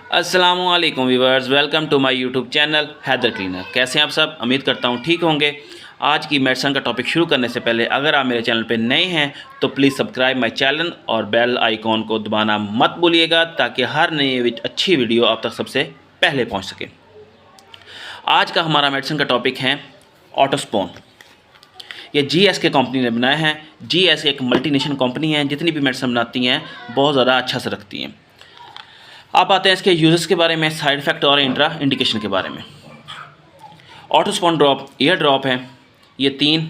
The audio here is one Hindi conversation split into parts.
अस्सलामु अलैकुम viewers, welcome to my YouTube channel Haidar cleaner. कैसे हैं आप सब? उम्मीद करता हूं ठीक होंगे। आज की मेडिसिन का टॉपिक शुरू करने से पहले अगर आप मेरे चैनल पे नए हैं तो प्लीज़ सब्सक्राइब माय चैनल और बेल आइकॉन को दबाना मत भूलिएगा ताकि हर नई अच्छी वीडियो आप तक सबसे पहले पहुँच सके। आज का हमारा मेडिसिन का टॉपिक है ऑटोस्पोन। ये GSK कंपनी ने बनाया है। GSK एक मल्टीनेशनल कंपनी है, जितनी भी मेडिसिन बनाती हैं बहुत ज़्यादा अच्छा से रखती हैं। अब आते हैं इसके यूजेस के बारे में, साइड इफ़ेक्ट और इंट्रा इंडिकेशन के बारे में। ऑटोस्पोन ड्रॉप ईयर ड्रॉप है। ये 3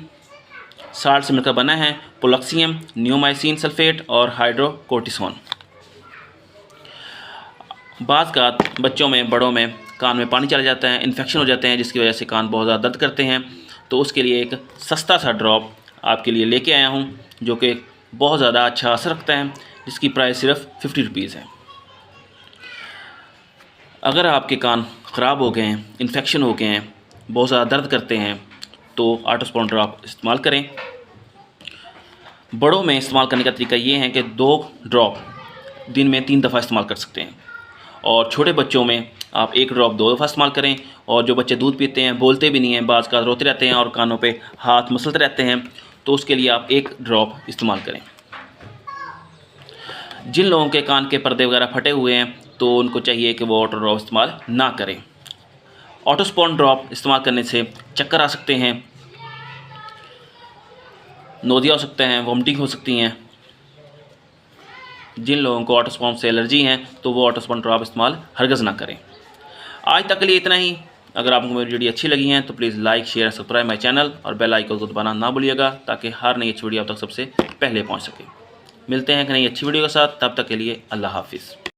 साल्ट से मिलकर बना है, पोलॉक्सियम, नियोमाइसिन सल्फेट और हाइड्रोकोर्टिसोन। बाज़ का बच्चों में, बड़ों में कान में पानी चला जाता है, इन्फेक्शन हो जाते हैं, जिसकी वजह से कान बहुत ज़्यादा दर्द करते हैं। तो उसके लिए एक सस्ता सा ड्रॉप आपके लिए लेके आया हूँ, जो कि बहुत ज़्यादा अच्छा असर रखता है, जिसकी प्राइस सिर्फ 50 रुपीज़ है। अगर आपके कान ख़राब हो गए हैं, इन्फेक्शन हो गए हैं, बहुत ज़्यादा दर्द करते हैं, तो ऑटोस्पोन ड्रॉप इस्तेमाल करें। बड़ों में इस्तेमाल करने का तरीका ये है कि 2 ड्रॉप दिन में 3 दफ़ा इस्तेमाल कर सकते हैं, और छोटे बच्चों में आप 1 ड्रॉप 2 दफ़ा इस्तेमाल करें। और जो बच्चे दूध पीते हैं, बोलते भी नहीं हैं, बाज़ का रोते रहते हैं और कानों पे हाथ मसलते रहते हैं, तो उसके लिए आप 1 ड्रॉप इस्तेमाल करें। जिन लोगों के कान के पर्दे वगैरह फटे हुए हैं तो उनको चाहिए कि वो ऑटो ड्रॉप इस्तेमाल ना करें। ऑटोस्पोन ड्रॉप इस्तेमाल करने से चक्कर आ सकते हैं, नोज़िया हो सकते हैं, वॉमिटिंग हो सकती हैं। जिन लोगों को ऑटोस्पोन से एलर्जी हैं तो वो ऑटोस्पोन ड्रॉप इस्तेमाल हरगिज़ ना करें। आज तक के लिए इतना ही। अगर आपको मेरी वीडियो अच्छी लगी हैं तो please like, share, subscribe my channel और बेल आइकन को दबाना ना भूलिएगा ताकि हर नई अच्छी वीडियो आप तक सबसे पहले पहुँच सके। मिलते हैं एक नई अच्छी वीडियो के साथ, तब तक के लिए अल्लाह हाफिज़।